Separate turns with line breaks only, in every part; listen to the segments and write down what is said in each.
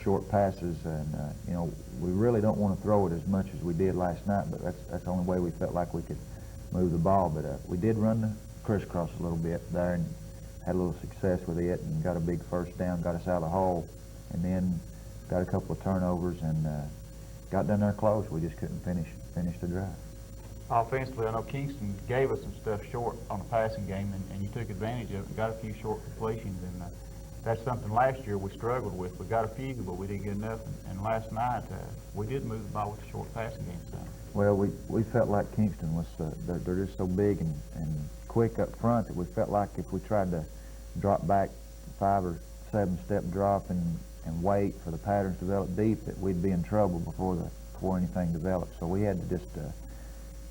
short passes, and we really don't want to throw it as much as we did last night, but that's the only way we felt like we could move the ball. But we did run the crisscross a little bit there and had a little success with it and got a big first down, got us out of the hole, and then got a couple of turnovers and got down there close. We just couldn't finish the drive.
Offensively, I know Kingston gave us some stuff short on the passing game, and you took advantage of it and got a few short completions, and that's something last year we struggled with. We got a few, but we didn't get enough, and last night we did move the ball with the short passing game. So.
Well, we felt like Kingston was, they're just so big and quick up front that we felt like if we tried to drop back 5 or 7 step drop and wait for the patterns to develop deep, that we'd be in trouble before anything developed. So we had to just to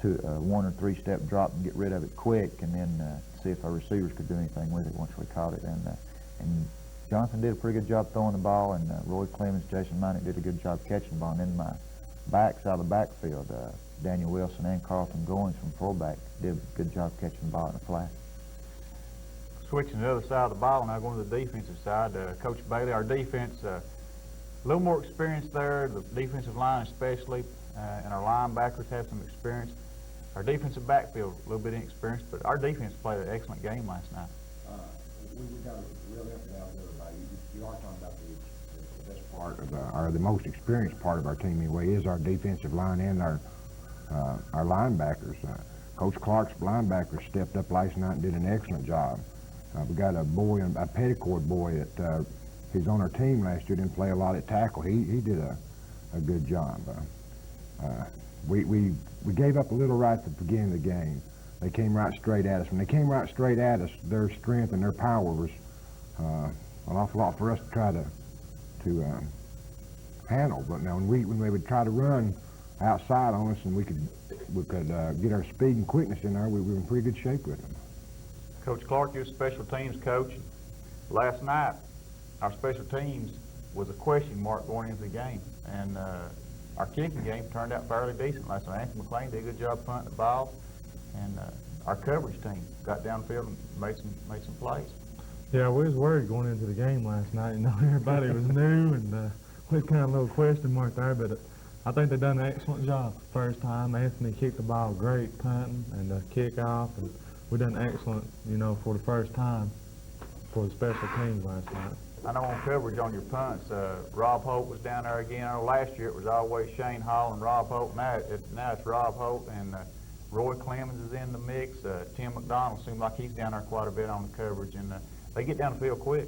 1 or 3 step drop and get rid of it quick, and then see if our receivers could do anything with it once we caught it. And Johnson did a pretty good job throwing the ball, and Roy Clemens, Jason Minnick did a good job catching the ball. And then my backs out of the backfield, Daniel Wilson and Carlton Goins from fullback did a good job catching the ball in the flat.
Switching to the other side of the ball, now going to the defensive side, Coach Bailey, our defense, a little more experience there, the defensive line especially, and our linebackers have some experience. Our defensive backfield, a little bit inexperienced, but our defense played an excellent game last night.
We got to really emphasize everybody. You are talking about the best part of or the most experienced part of our team anyway is our defensive line and our linebackers. Coach Clark's linebackers stepped up last night and did an excellent job. We got a boy, a Peddicord boy that he's on our team last year, didn't play a lot at tackle. He did a good job. We gave up a little right at the beginning of the game. They came right straight at us. When they came right straight at us, their strength and their power was an awful lot for us to try to handle. But now when they would try to run outside on us and we could get our speed and quickness in there, we were in pretty good shape with them.
Coach Clark, you're a special teams coach. Last night, our special teams was a question mark going into the game, and our kicking game turned out fairly decent last night. Anthony McLean did a good job punting the ball, and our coverage team got downfield and made some plays.
Yeah, we was worried going into the game last night. You know, everybody was new, and we was kind of a little question mark there, but I think they done an excellent job. First time, Anthony kicked the ball great, punting and kickoff, and we done excellent, you know, for the first time for the special teams last night.
I know on coverage on your punts, Rob Holt was down there again. I know last year it was always Shane Hall and Rob Holt. Now it's Rob Holt, and Roy Clemens is in the mix. Tim McDonald seems like he's down there quite a bit on the coverage, and they get down the field quick.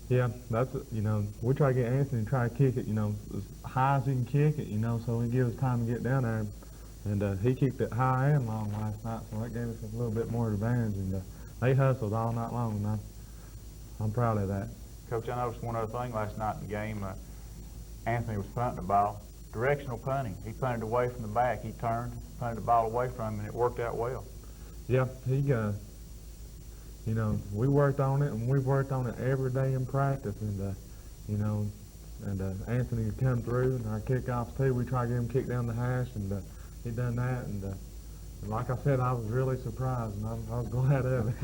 Yeah, that's, you know, we try to get Anthony to try to kick it, you know, as high as he can kick it, you know, so he gives us time to get down there. And he kicked it high and long last night, so that gave us a little bit more advantage. And they hustled all night long, and I'm proud of that.
Coach, I noticed one other thing last night in the game. Anthony was punting the ball, directional punting. He punted away from the back. He turned, punted the ball away from him, and it worked out well.
Yeah, he you know, we worked on it, and we've worked on it every day in practice. And you know, and Anthony come through, and our kickoffs too. We try to get him kicked down the hash, and he done that. And like I said, I was really surprised, and I was glad of it.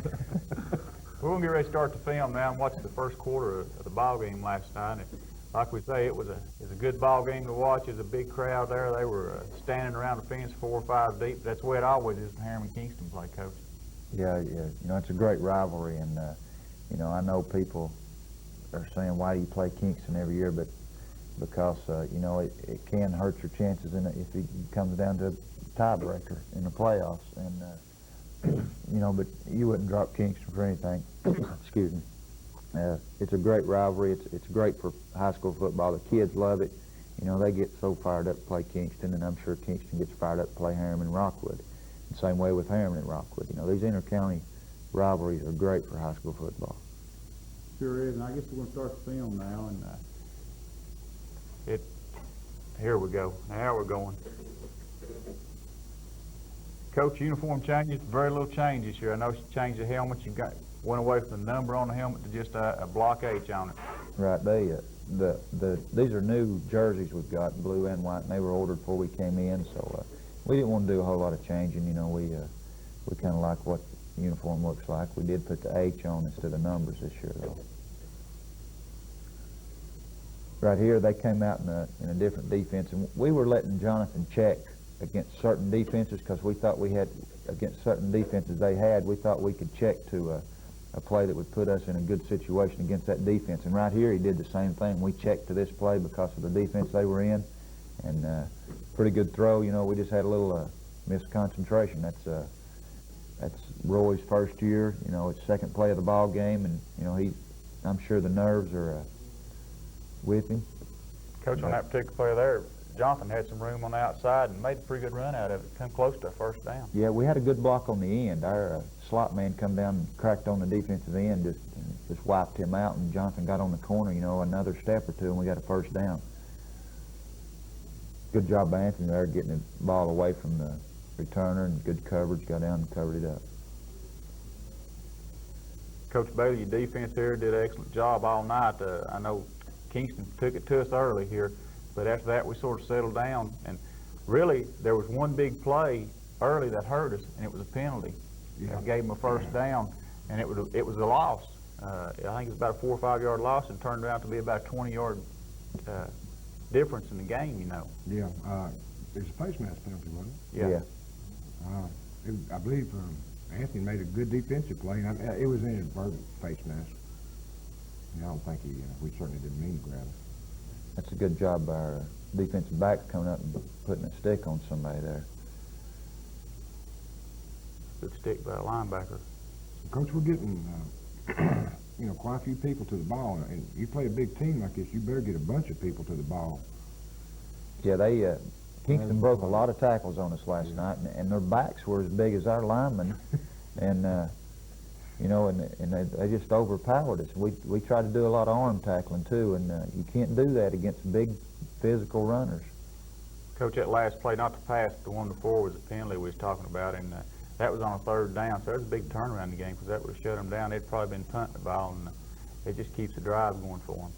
We're going to get ready to start the film now and watch the first quarter of the ball game last night. And like we say, it was a good ball game to watch. There's a big crowd there. They were standing around the fence 4 or 5 deep. That's the way it always is when Harriman Kingston play, Coach.
Yeah, you know, it's a great rivalry, and you know, I know people are saying, why do you play Kingston every year? But because you know, it can hurt your chances in it if it comes down to a tiebreaker in the playoffs. And you know, but you wouldn't drop Kingston for anything. Excuse me. It's a great rivalry. It's great for high school football. The kids love it. You know, they get so fired up to play Kingston, and I'm sure Kingston gets fired up to play Harriman and Rockwood. The same way with Harriman and Rockwood. You know, these inter-county rivalries are great for high school football.
Sure is, and I guess we're going to start the film now. And
here we go. Now we're going. Coach, uniform changes, very little change this year. I know you changed the helmet. You went away from the number on the helmet to just a block H on it.
Right. These are new jerseys we've got, blue and white, and they were ordered before we came in. So we didn't want to do a whole lot of changing. You know, we kind of like what the uniform looks like. We did put the H on instead of numbers this year, though. right here, they came out in a different defense, and we were letting Jonathan check against certain defenses because we thought we had, against certain defenses they had, we thought we could check to a play that would put us in a good situation against that defense. And right here, he did the same thing. We checked to this play because of the defense they were in, and pretty good throw. You know, we just had a little misconcentration. That's Roy's first year. You know, it's second play of the ball game, and you know I'm sure the nerves are with him.
Coach, on that particular play there, Jonathan had some room on the outside and made a pretty good run out of it, come close to a first down.
Yeah, we had a good block on the end. Our slot man come down and cracked on the defensive end, just wiped him out, and Jonathan got on the corner, you know, another step or two, and we got a first down. Good job by Anthony there, getting the ball away from the returner, and good coverage, got down and covered it up.
Coach Bailey, your defense here did an excellent job all night. I know Kingston took it to us early here, but after that we sort of settled down, and really there was one big play early that hurt us, and it was a penalty.
Yeah.
It gave them a first down, and it was a loss. I think it was about a 4 or 5 yard loss, and turned out to be about a 20-yard difference in the game, you know.
Yeah, it was a face mask penalty, wasn't it?
Yeah.
I believe Anthony made a good defensive play, and it was an inadvertent face mask. I don't think we certainly didn't mean to grab it.
That's a good job by our defensive backs coming up and putting a stick on somebody there.
Good stick by a linebacker.
Coach, we're getting, you know, quite a few people to the ball, and you play a big team like this, you better get a bunch of people to the ball.
Yeah, Kingston broke a lot of tackles on us last night, and their backs were as big as our linemen, and you know, and they just overpowered us. We tried to do a lot of arm tackling too, and you can't do that against big physical runners.
Coach, that last play, not to pass, the one before was a penalty we was talking about, and that was on a third down, so there's a big turnaround in the game because that would have shut them down. They'd probably been punting the ball, and it just keeps the drive going for them.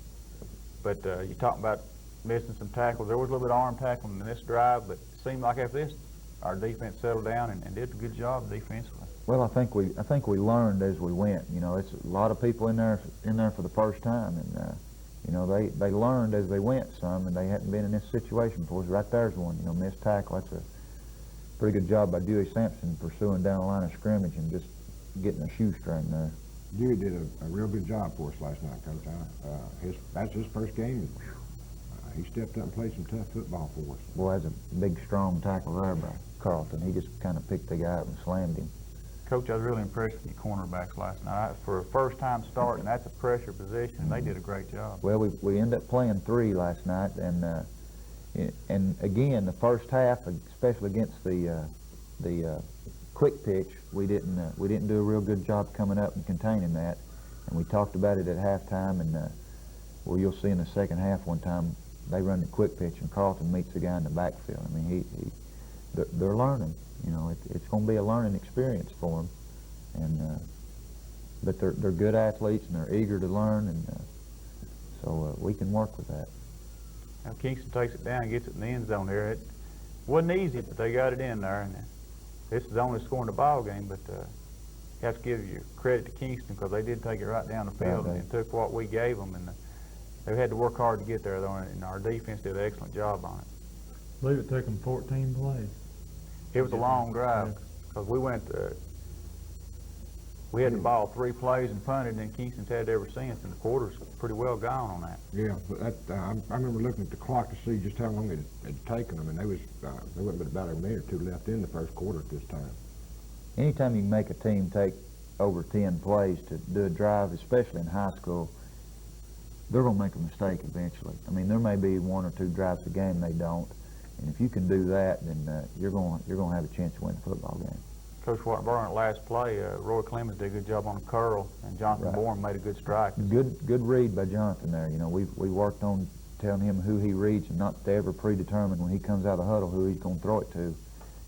But you're talking about missing some tackles. There was a little bit of arm tackling in this drive, but it seemed like after this, our defense settled down and did a good job defensively.
Well, I think we learned as we went. You know, it's a lot of people in there for the first time, and you know, they learned as they went some, and they hadn't been in this situation before. Right there's one, you know, missed tackle. That's a pretty good job by Dewey Sampson pursuing down the line of scrimmage and just getting a shoestring there.
Dewey did a real good job for us last night, Coach. That's his first game. He stepped up and played some tough football for us.
Boy, that's a big, strong tackle there by Carlton. He just kind of picked the guy up and slammed him.
Coach, I was really impressed with your cornerbacks last night. For a first-time start, and that's a pressure position, and they did a great job.
Well, we ended up playing 3 last night, and again, the first half, especially against the quick pitch, we didn't do a real good job coming up and containing that, and we talked about it at halftime. And well, you'll see in the second half one time they run the quick pitch, and Carlton meets the guy in the backfield. I mean, they're learning. You know, it's going to be a learning experience for them, and but they're good athletes and they're eager to learn, and so we can work with that.
Now Kingston takes it down and gets it in the end zone there. It wasn't easy, but they got it in there, and this is only scoring the ball game, but you have to give you credit to Kingston because they did take it right down the field and took what we gave them, and they had to work hard to get there, though, and our defense did an excellent job on it.
I believe it took them 14 plays.
It was a long drive because we had the ball 3 plays and punted, and then Kingston's had it ever since, and the quarter's pretty well gone on that.
Yeah, but I remember looking at the clock to see just how long it had taken them, and there wasn't but about a minute or 2 left in the first quarter at this time.
Anytime you can make a team take over 10 plays to do a drive, especially in high school, they're going to make a mistake eventually. I mean, there may be 1 or 2 drives a game they don't, and if you can do that, then you're going to have a chance to win the football game.
Coach Warren, at last play, Roy Clemens did a good job on a curl, and Jonathan Bourne made a good strike.
Good read by Jonathan there. You know, we worked on telling him who he reads and not to ever predetermine when he comes out of the huddle who he's going to throw it to,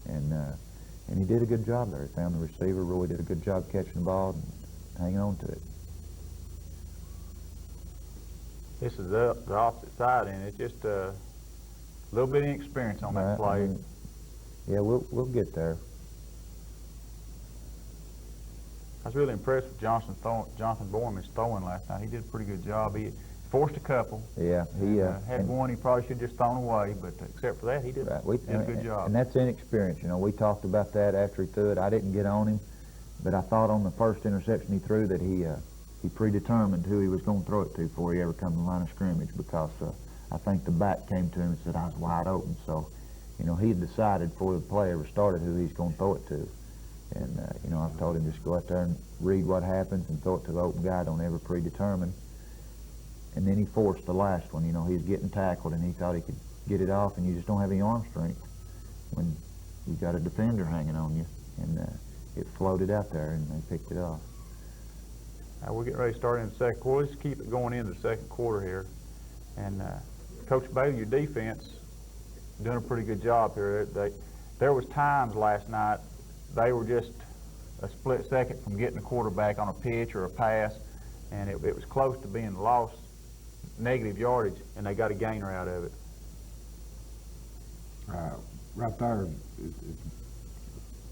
and he did a good job there. He found the receiver. Roy did a good job catching the ball and hanging on to it.
This is the opposite side, and it's just a little bit of inexperience on that play.
Yeah, we'll get there.
I was really impressed with Jonathan Bourne's throwing last night. He did a pretty good job. As Forced a couple.
Yeah, he
Had
and-
one he probably should have just thrown away, but except for that, he did,
Right.
did a good job.
And that's inexperience. You know, we talked about that after he threw it. I didn't get on him, but I thought on the first interception he threw that he predetermined who he was going to throw it to before he ever come to the line of scrimmage, because I think the back came to him and said I was wide open. So, you know, he had decided before the play ever started who he's going to throw it to. And, you know, I've told him just go out there and read what happens and throw it to the open guy. Don't ever predetermine. And then he forced the last one. You know, he was getting tackled and he thought he could get it off, and you just don't have any arm strength when you got a defender hanging on you. And it floated out there and they picked it off.
We're getting ready to start in the second quarter. Let's keep it going into the second quarter here. And Coach Bailey, your defense doing a pretty good job here. There was times last night they were just a split second from getting the quarterback on a pitch or a pass, and it was close to being lost, negative yardage, and they got a gainer out of it.
Right there is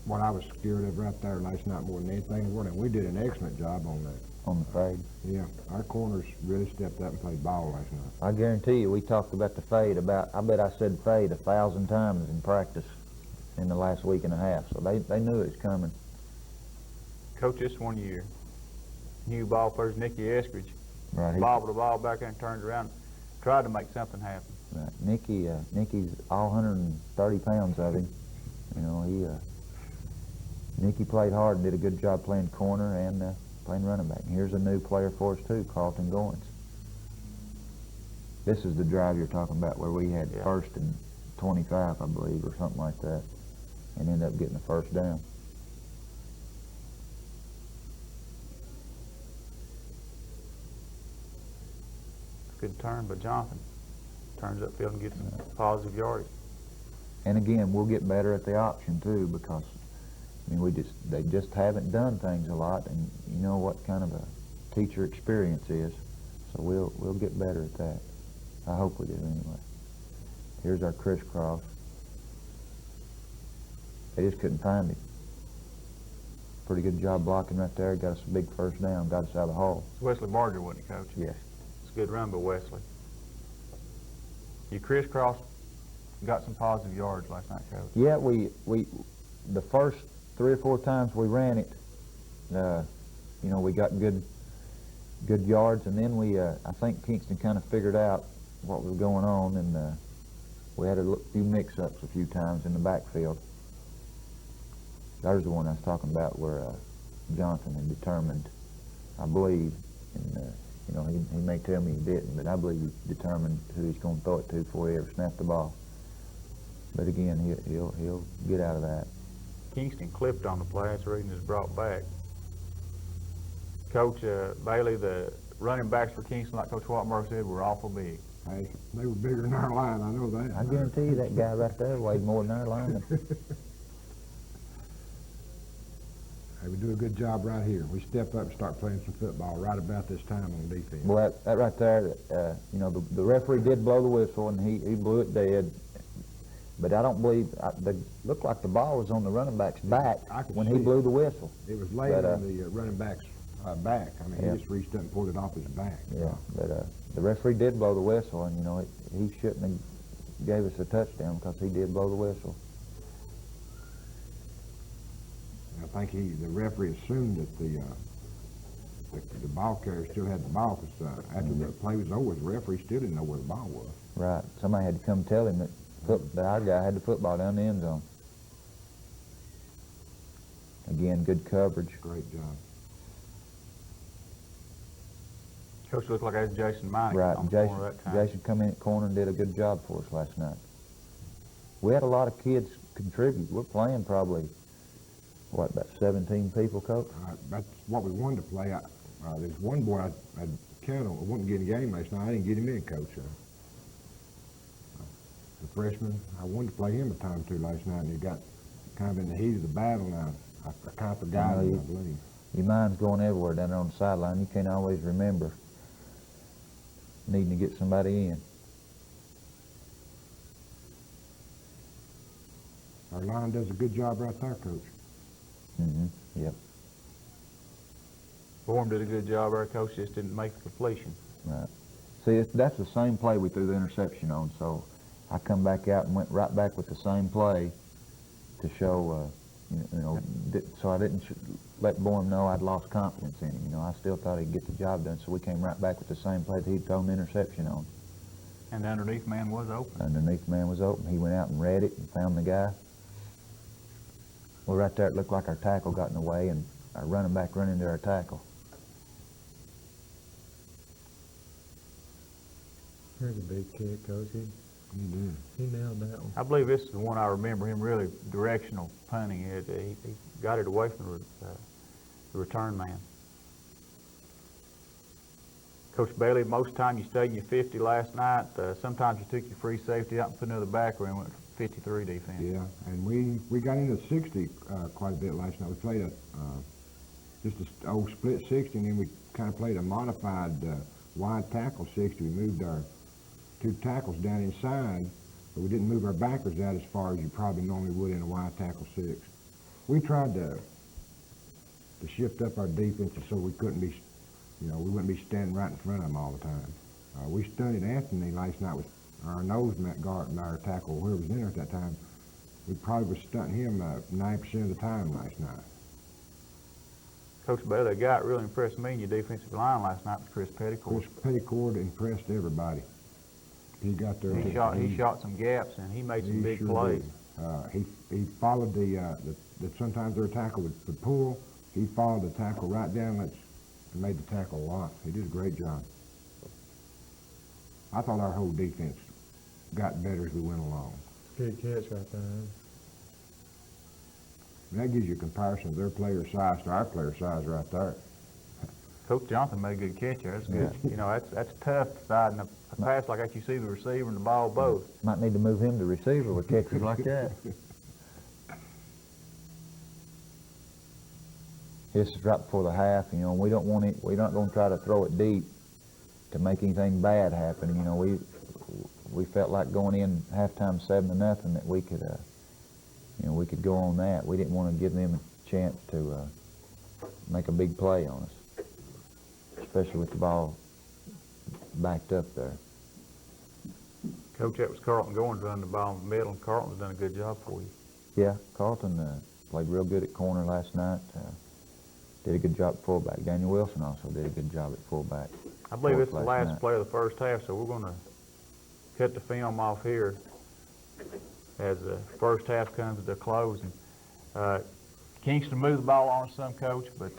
what I was scared of right there last night more than anything in the world, and we did an excellent job on that.
On the fade.
Yeah, our corners really stepped up and played ball last night.
I guarantee you, we talked about the fade I bet I said fade 1,000 times in practice in the last week and a half. So they knew it was coming.
Coach, this one year, new ball first, Nicky Eskridge,
Right.
bobbled the ball back there and turned around, tried to make something happen.
Right. Nicky's all 130 pounds of him. You know, Nicky played hard and did a good job playing corner and playing running back. And here's a new player for us too, Carlton Goins. This is the drive you're talking about where we had first and 25, I believe, or something like that, and ended up getting the first down.
Good turn by Jonathan. Turns upfield and gets some positive yardage.
And again, we'll get better at the option too, because I mean, they just haven't done things a lot, and you know what kind of a teacher experience is. So we'll get better at that. I hope we do anyway. Here's our crisscross. They just couldn't find him. Pretty good job blocking right there. Got us a big first down. Got us out of the hole.
It's Wesley Barger, wasn't it, Coach?
Yes.
It's a good run by Wesley. You crisscross, got some positive yards last night, Coach.
Yeah, we the first 3 or 4 times we ran it, you know, we got good yards, and then I think Kingston kind of figured out what was going on, and we had a few mix-ups a few times in the backfield. There's the one I was talking about where Johnson had determined, I believe, and you know, he may tell me he didn't, but I believe he determined who he's going to throw it to before he ever snapped the ball. But again, he'll get out of that.
Kingston clipped on the play. That's the reason it's brought back. Coach Bailey, the running backs for Kingston, like Coach Wattenberg said, were awful big.
Hey, they were bigger than our line, I know that.
I guarantee you that guy right there weighed more than our lineman.
Hey, we do a good job right here. We step up and start playing some football right about this time on defense.
Well, that right there, you know, the referee did blow the whistle, and he blew it dead. But I don't believe, it looked like the ball was on the running back's back when he blew the whistle.
It was laying on the running back's back. I mean,
yeah.
he just reached up and pulled it off his back.
Yeah, but the referee did blow the whistle, and, you know, he shouldn't have gave us a touchdown because he did blow the whistle.
I think the referee assumed that the ball carrier still had the ball, because after the play was over, the referee still didn't know where the ball was.
Right. Somebody had to come tell him that our guy had the football down the end zone. Again, good coverage.
Great job.
Coach looked like that was Jason Minnick
Right.
on the corner that time.
Jason come in at corner and did a good job for us last night. We had a lot of kids contribute. We're playing probably, what, about 17 people, Coach?
That's what we wanted to play. There's one boy I counted on. I wouldn't get in the game last night. I didn't get him in, Coach. The freshman, I wanted to play him a time or two last night, and he got kind of in the heat of the battle now. I kind of forgot him, I believe.
Your mind's going everywhere down there on the sideline. You can't always remember needing to get somebody in.
Our line does a good job right there, Coach.
Mm-hmm. Yep.
Bourne did a good job. Our coach just didn't make the completion.
Right. See, that's the same play we threw the interception on, so I come back out and went right back with the same play to show, so I didn't let Bourne know I'd lost confidence in him. You know, I still thought he'd get the job done, so we came right back with the same play that he'd thrown the interception on.
And the underneath man was open.
Underneath man was open. He went out and read it and found the guy. Well, right there, it looked like our tackle got in the way, and our running back run into our tackle.
Here's a big kick, Coach. He nailed that one.
I believe this is the one I remember him really directional punting. He got it away from the return man. Coach Bailey, most time you stayed in your 50 last night. Sometimes you took your free safety out and put another backer and went 53 defense.
Yeah, and we got into 60 quite a bit last night. We played just an old split 60, and then we kind of played a modified wide tackle 60. We moved our 2 tackles down inside, but we didn't move our backers out as far as you probably normally would in a wide tackle 6. We tried to shift up our defenses so we couldn't be, we wouldn't be standing right in front of them all the time. We stunted Anthony last night with our nose guard and our tackle, whoever was in there at that time. We probably was stunting him 9% of the time last night.
Coach Bailey, the guy that really impressed me in your defensive line last night was Chris Peddicord.
Chris Peddicord impressed everybody. He got there.
He shot some gaps and he made some big plays.
He followed that sometimes their tackle would pull. He followed the tackle right down and made the tackle lock. He did a great job. I thought our whole defense got better as we went along.
Good catch right there.
And that gives you a comparison of their player size to our player size right there.
Coach Johnson made a good catch there. That's good.
Yeah.
That's tough deciding a pass like that. You see the receiver and the ball both.
Might need to move him to receiver with catches like that. This is right before the half. We don't want it. We're not going to try to throw it deep to make anything bad happen. We felt like going in halftime 7-0 that we could, we could go on that. We didn't want to give them a chance to make a big play on us, especially with the ball backed up there.
Coach, that was Carlton Goins running the ball in the middle, and Carlton's done a good job for you.
Yeah, Carlton played real good at corner last night. Did a good job at fullback. Daniel Wilson also did a good job at fullback.
I believe it's the last play of the first half, so we're going to cut the film off here as the first half comes to a close. And Kingston moved the ball on us some, Coach, but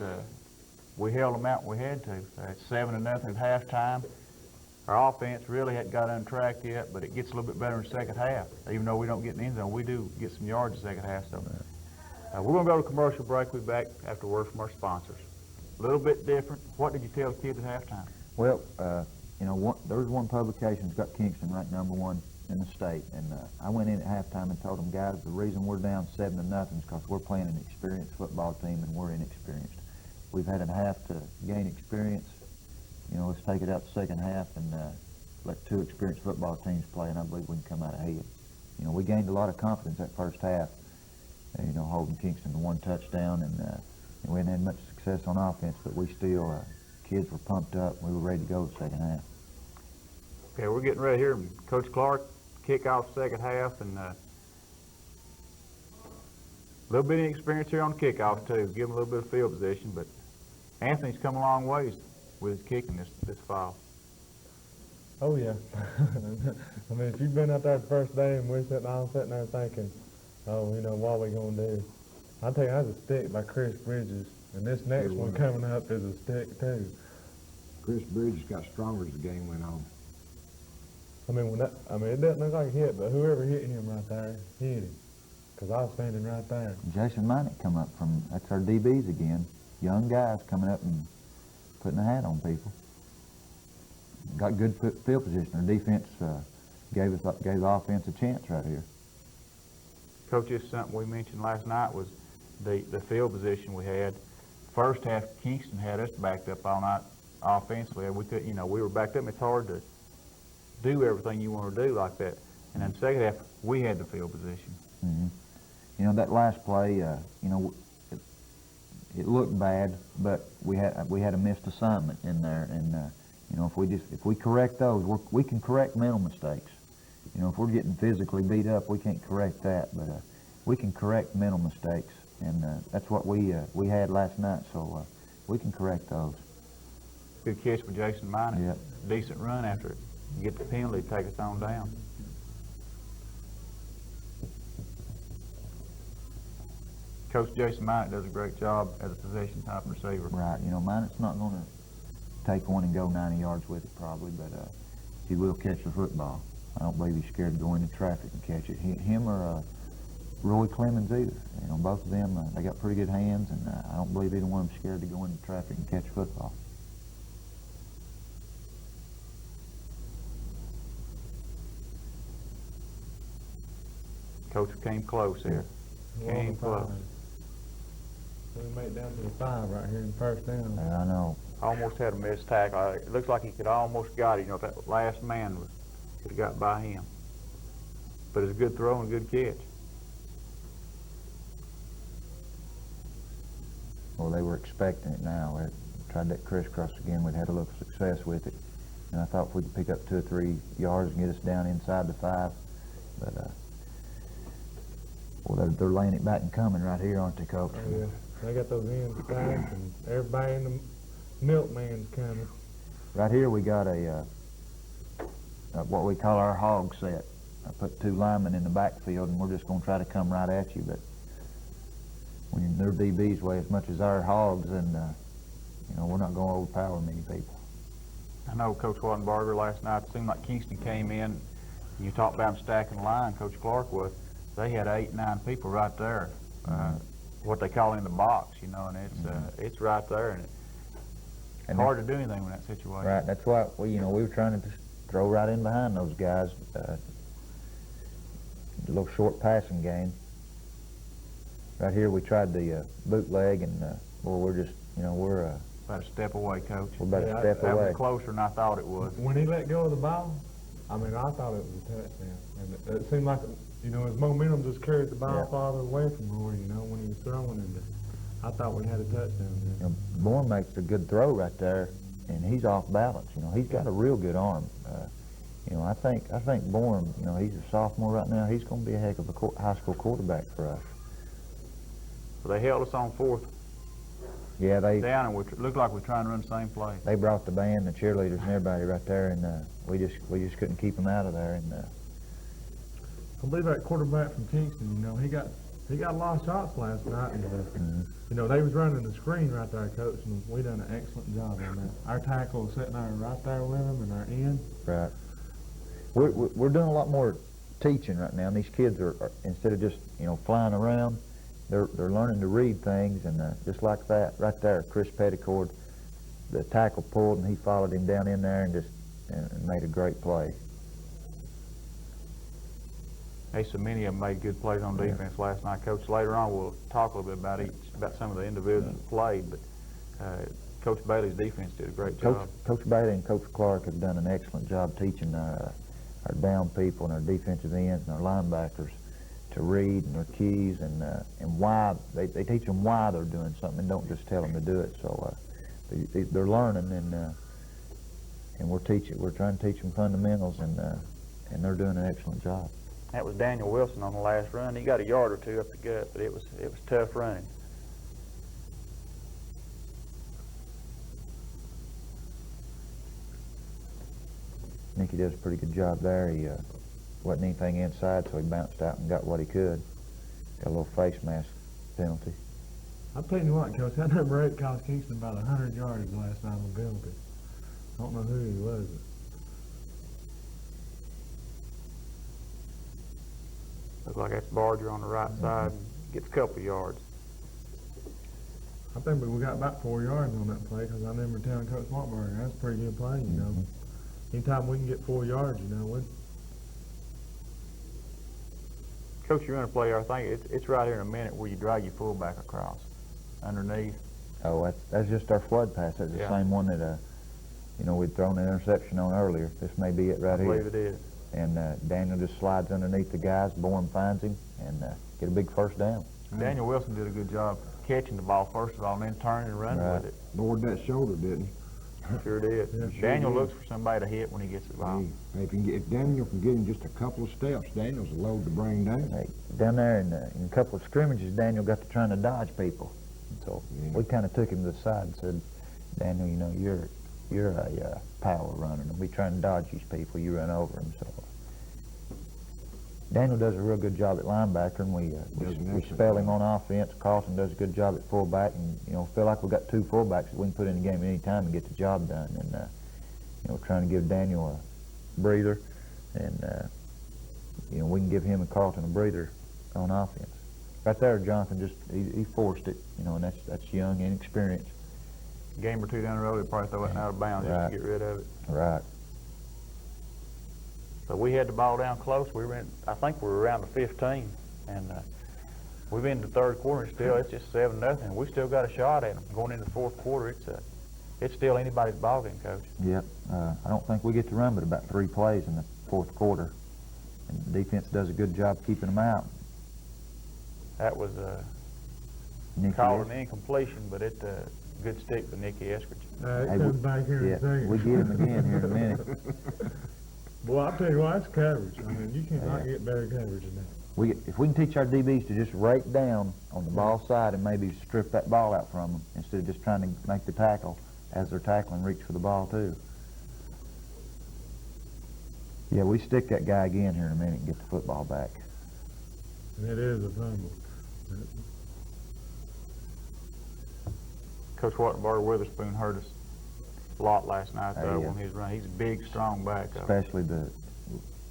we held them out when we had to. It's 7-0 at halftime. Our offense really hadn't got untracked yet, but it gets a little bit better in the second half. Even though we don't get in the end zone, we do get some yards in the second half. So we're going to go to commercial break. We'll be back after word from our sponsors. A little bit different. What did you tell the kids at halftime?
Well, there was one publication that's got Kingston ranked #1 in the state, and I went in at halftime and told them, guys, the reason we're down 7-0 is because we're playing an experienced football team and we're inexperienced. We've had a half to gain experience. Let's take it out the second half and let 2 experienced football teams play, and I believe we can come out ahead. We gained a lot of confidence that first half, holding Kingston to 1 touchdown, and we hadn't had much success on offense, but we still, kids were pumped up. We were ready to go the second half.
Okay, we're getting ready here. Coach Clark, kick off second half, and a little bit of experience here on the kickoff too. Give him a little bit of field position, but Anthony's come a long ways with his kicking this fall.
Oh, yeah. I mean, if you've been out there the first day and we're sitting there thinking, oh, what are we going to do? I'll tell you, that's a stick by Chris Bridges, and this next one coming up is a stick, too.
Chris Bridges got stronger as the game went on.
It doesn't look like a hit, but whoever hit him right there, hit him, because I was standing right there.
Jason Minnick come up that's our DBs again. Young guys coming up and putting a hat on people. Got good field position. Our defense gave the offense a chance right here.
Coach, this is something we mentioned last night was the field position we had. First half, Kingston had us backed up all night offensively. We could, we were backed up. It's hard to do everything you want to do like that. And then the second half, we had the field position.
Mm-hmm. That last play, it looked bad, but we had a missed assignment in there, and You know, if we correct those, we can correct mental mistakes. You know, if we're getting physically beat up, we can't correct that, but we can correct mental mistakes, and that's what we had last night. So we can correct those.
Good catch with Jason Minor.
Yep.
Decent run after it. Get the penalty, take us on down. Coach Jason Minor does a great job as a possession type receiver.
Right. You know, Minot's not going to take one and go 90 yards with it probably, but he will catch the football. I don't believe he's scared to go into traffic and catch it. Him or Roy Clemens either. You know, both of them, they got pretty good hands, and I don't believe either one of them scared to go into traffic and catch football.
Coach came close here. Came close.
We made it down to the 5 right here in first down.
Yeah, I know.
Almost had a missed tackle. It looks like he could almost got it. You know, if that last man could have got by him. But it's a good throw and a good catch.
Well, they were expecting it now. We tried that crisscross again. We'd had a little success with it. And I thought if we could pick up 2 or 3 yards and get us down inside the 5. But, well, they're laying it back and coming right here, aren't they, Coach?
Oh, yeah. They got those ends stacked, and everybody in the milkman's coming.
Right here we got a what we call our hog set. I put 2 linemen in the backfield, and we're just going to try to come right at you. But when their DBs weigh as much as our hogs, then you know, we're not going to overpower many people.
I know Coach Wattenbarger last night, it seemed like Kingston came in. You talked about them stacking the line, Coach Clark was. They had 8, 9 people right there. What they call in the box, you know, and it's right there, and it's hard to do anything with that situation.
Right, that's why we were trying to just throw right in behind those guys. A little short passing game. Right here we tried the bootleg, and boy, we're just, we're
about a step away, Coach.
We're about a step
That
away.
was closer than I thought it was.
When he let go of the ball, I mean, I thought it was a touchdown. And it seemed like, his momentum just carried the ball farther away from Roy, when he was throwing it. I thought we had a touchdown there.
Bourne makes a good throw right there, and he's off balance. He's got a real good arm. I think Bourne, he's a sophomore right now. He's going to be a heck of a high school quarterback for us.
So they held us on 4th.
Yeah, they
down, and it looked like we're trying to run the same play.
They brought the band, the cheerleaders, and everybody right there, and we just couldn't keep them out of there. And
I believe that quarterback from Kingston, he got a lot of shots last night, and they was running the screen right there, Coach, and we done an excellent job on that. Our tackle was sitting there right there with him, and our end.
Right. We're doing a lot more teaching right now, and these kids are instead of just flying around, they're learning to read things, and just like that right there, Chris Peddicord, the tackle pulled, and he followed him down in there and made a great play.
Hey, so many of them made good plays on defense last night, Coach. Later on, we'll talk a little bit about some of the individuals that played, but Coach Bailey's defense did a great job.
Coach Bailey and Coach Clark have done an excellent job teaching our down people and our defensive ends and our linebackers to read and their keys and why they teach them why they're doing something and don't just tell them to do it. So they're learning, and we're trying to teach them fundamentals, and they're doing an excellent job.
That was Daniel Wilson on the last run. He got a yard or 2 up the gut, but it was tough running.
Nicky does a pretty good job there. He wasn't anything inside, so he bounced out and got what he could. Got a little face mask penalty.
I'll tell you what, Coach, that number 8 cost Kingston about 100 yards last night on penalty. I don't know who he was.
Looks like that's Barger on the right side. Gets a couple yards.
I think we got about 4 yards on that play, because I remember telling Coach Wattenbarger, that's a pretty good play, Anytime we can get 4 yards,
Coach, you run a play, I think it's right here in a minute where you drag your fullback across underneath.
Oh, that's just our flood pass. That's the same one that we'd thrown an interception on earlier. This may be it right here.
I believe it is.
And Daniel just slides underneath the guys. Bourne finds him and get a big first down.
Daniel Wilson did a good job catching the ball first of all, and then turning and running with it.
Lowered that shoulder, didn't he?
Sure did.
Yeah,
Daniel looks for somebody to hit when he gets the ball.
Hey, if Daniel can get him just a couple of steps, Daniel's a load to bring down.
Hey, down there in a couple of scrimmages, Daniel got to trying to dodge people. And so we kind of took him to the side and said, Daniel, you know, you're a power runner, and we trying to dodge these people. You run over them. So Daniel does a real good job at linebacker, and we spell him on offense. Carlson does a good job at fullback, and you know, feel like we got two fullbacks that we can put in the game at any time and get the job done. And you know, trying to give Daniel a breather, and you know, we can give him and Carlton a breather on offense. Right there, Jonathan just he forced it, you know, and that's young, inexperienced.
Game or two down the road, he'll probably throw it out of bounds just to get rid of it.
Right.
So we had the ball down close. We were in, I think we were around the 15, and we've in the third quarter. Still, it's just 7-0. We still got a shot at them going into the fourth quarter. It's still anybody's ball game, Coach.
Yep. I don't think we get to run but about 3 plays in the fourth quarter, and the defense does a good job keeping them out.
That was called an incompletion, but it's a good stick for Nicky Eskridge.
He comes back here in a second.
We get him again here in a minute.
Boy, I'll tell you what, that's coverage. I mean, you cannot get better coverage than that.
If we can teach our DBs to just rake down on the ball side and maybe strip that ball out from them instead of just trying to make the tackle as they're tackling, reach for the ball too. Yeah, we stick that guy again here in a minute and get the football back.
And it is a fumble.
Coach Wattenberg Witherspoon hurt us a lot last night
Yeah.
when he was running. He's a big, strong back.
Especially a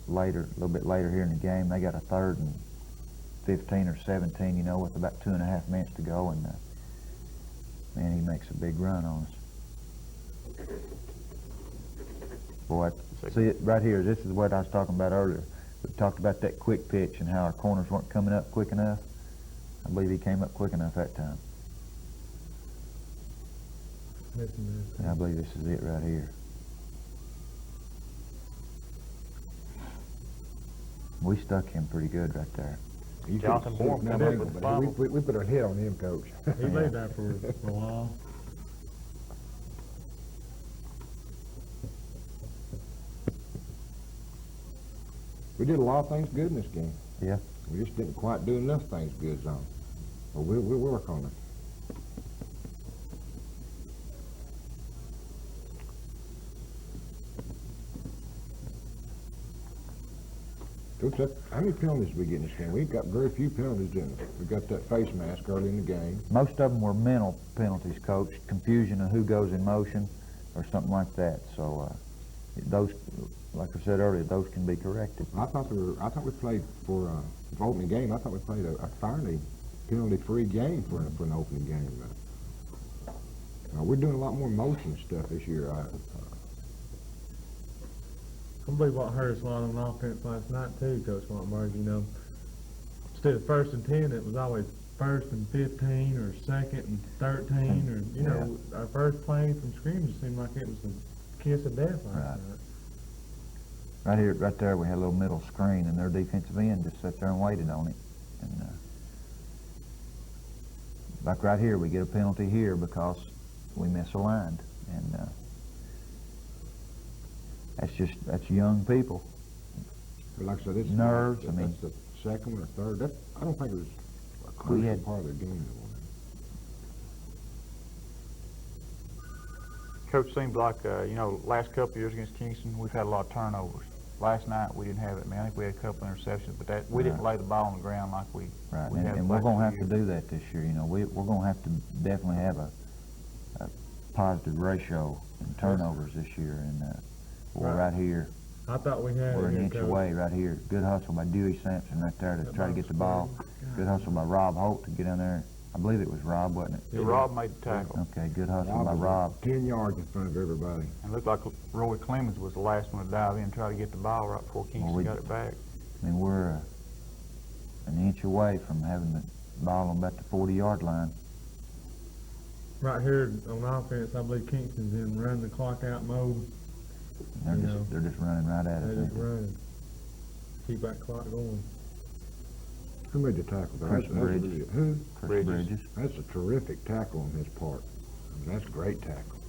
little bit later here in the game, they got a 3rd and 15 or 17, you know, with about 2.5 minutes to go, and man, he makes a big run on us. Boy, see it right here. This is what I was talking about earlier. We talked about that quick pitch and how our corners weren't coming up quick enough. I believe he came up quick enough that time. And I believe this is it right here. We stuck him pretty good right there.
Jonathan Moore come up with the fumble.
We put a hit on him, Coach.
He laid there for a while.
We did a lot of things good in this game.
Yeah.
We just didn't quite do enough things good, Zone. But we'll work on it. Coach, how many penalties did we get in this game? We've got very few penalties, didn't we? We got that face mask early in the game.
Most of them were mental penalties, Coach. Confusion of who goes in motion or something like that. So those, like I said earlier, those can be corrected.
I thought we played for opening game. I thought we played a fairly penalty-free game for an opening game. We're doing a lot more motion stuff this year.
I believe what hurt us a lot on offense last night too, Coach Wattenberg. You know, instead of 1st and 10, it was always 1st and 15 or 2nd and 13, or you know, our first play from scrimmage seemed like it was a kiss of death last night.
Right here, right there, we had a little middle screen, and their defensive end just sat there and waited on it. And like right here, we get a penalty here because we misaligned, and that's young people.
But like I said,
Nerves.
That's the second or third. I don't think it was a crucial part of the game.
Coach, seems like, you know, last couple of years against Kingston, we've had a lot of turnovers. Last night, we didn't have it, man. I think we had a couple of interceptions, but we didn't lay the ball on the ground like we
Right,
we have
and we're going to have to do that this year. You know, we're going to have to definitely have a positive ratio in turnovers this year, and we're right here.
I thought we had
We're
it
an inch
Coach.
away right here. Good hustle by Dewey Sampson right there to try to get the ball. Good hustle by Rob Holt to get in there. I believe it was Rob, wasn't it?
Rob made the tackle.
Okay, good hustle by Rob.
10 yards in front of everybody.
And it looked like Roy Clemens was the last one to dive in and try to get the ball right before Kingston got it back.
I mean, we're an inch away from having the ball on about the 40-yard line.
Right here on offense, I believe Kingston's in run the clock out mode.
They're just running right at us.
They're just running. Keep that clock going.
Who made the tackle?
Chris Bridges.
Who?
Chris Bridges.
That's a terrific tackle on his part. I mean, that's a great tackle.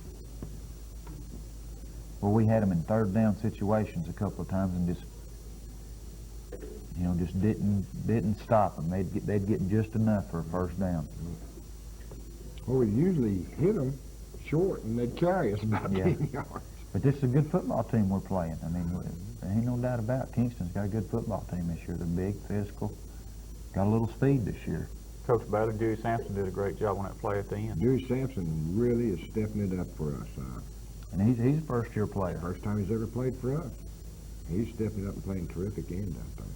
Well, we had them in third down situations a couple of times and just, you know, just didn't stop them. They'd get just enough for a first down.
Well, we usually hit them short, and they'd carry us about
Yeah.
10 yards.
But this is a good football team we're playing. I mean, there ain't no doubt about it. Kingston's got a good football team this year. They're big, physical, got a little speed this year.
Coach Bailey, Dewey Sampson did a great job on that play at the end.
Dewey Sampson really is stepping it up for us.
And he's a first-year player.
First time he's ever played for us. He's stepping up and playing terrific end, I think.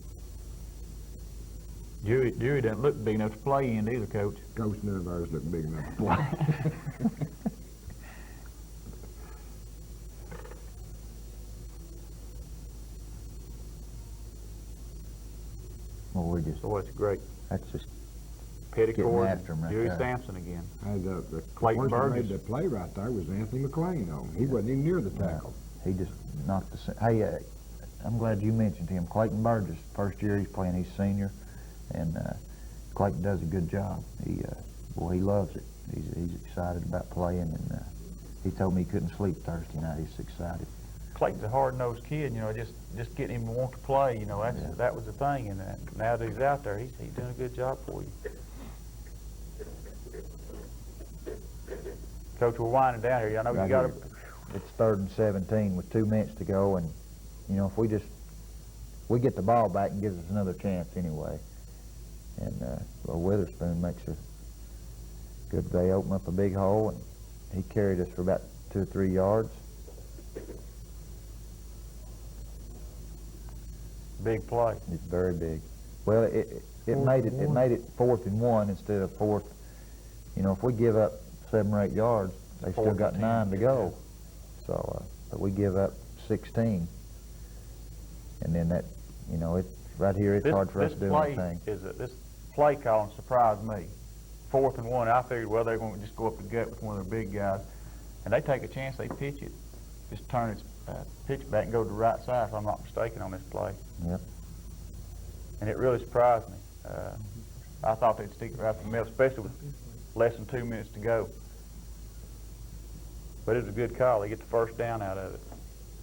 Dewey doesn't look big enough to play in either, Coach.
Coach, none of ours look big enough to play.
Well, we're just,
So it's great.
that's just,
Peddicord,
after him right
Dewey
there.
Sampson again.
The
Clayton
person who
Burgess.
made the play right there was Anthony McLean. He wasn't even near the tackle.
he just knocked the, hey, I'm glad you mentioned him. Clayton Burgess, first year he's playing, he's senior, and Clayton does a good job. He loves it. He's excited about playing, and he told me he couldn't sleep Thursday night. He's excited.
Clayton's a hard-nosed kid, you know, just getting him to want to play, you know, that was the thing, and now that he's out there, he's doing a good job for you. Coach, we're winding down here. I know you
Right
got
here.
to.
It's 3rd and 17 with 2 minutes to go, and you know, if we get the ball back and gives us another chance anyway. And well, Witherspoon makes a good. They open up a big hole, and he carried us for about 2 or 3 yards.
Big play.
It's very big. Well, it made it 4th and 1 instead of 4th. You know, if we give up 7 or 8 yards, they still
4th
got
and
9 to
10,
go. So, but we give up 16, and then that, you know, it's right here. It's hard for us to do anything.
This play calling surprised me. 4th and 1. I figured, well, they're going to just go up the gut with one of their big guys, and they take a chance. They pitch it, just turn its pitch back and go to the right side. If I'm not mistaken on this play.
Yep.
And it really surprised me. I thought they'd stick it right from the middle, especially with less than 2 minutes to go. But it was a good call. They get the first down out of it.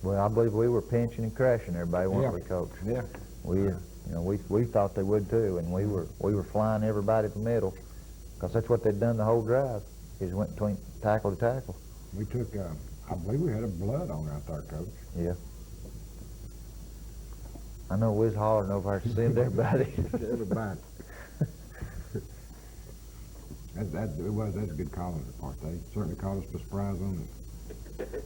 Well, I believe we were pinching and crashing everybody, weren't we, Coach?
Yeah.
We thought they would too, and we were flying everybody to the middle, because that's what they'd done the whole drive. Is went between tackle to tackle.
We took, I believe we had a blood on out there, Coach.
Yeah. I know we was hollering over our send everybody.
Everybody. That's a good call on their part. They certainly caught us by surprise on it.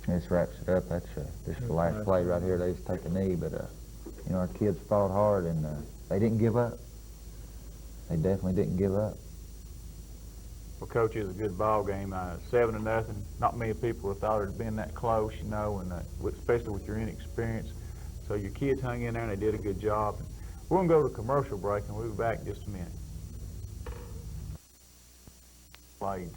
This wraps it up. That's this is the last play right here. They just take a knee, but you know, our kids fought hard, and they didn't give up. They definitely didn't give up.
Well, Coach, it was a good ball game. 7-0. Not many people would have thought it had been that close, you know, and especially with your inexperience. So your kids hung in there, and they did a good job. And we're going to go to a commercial break, and we'll be back in just a minute. Played.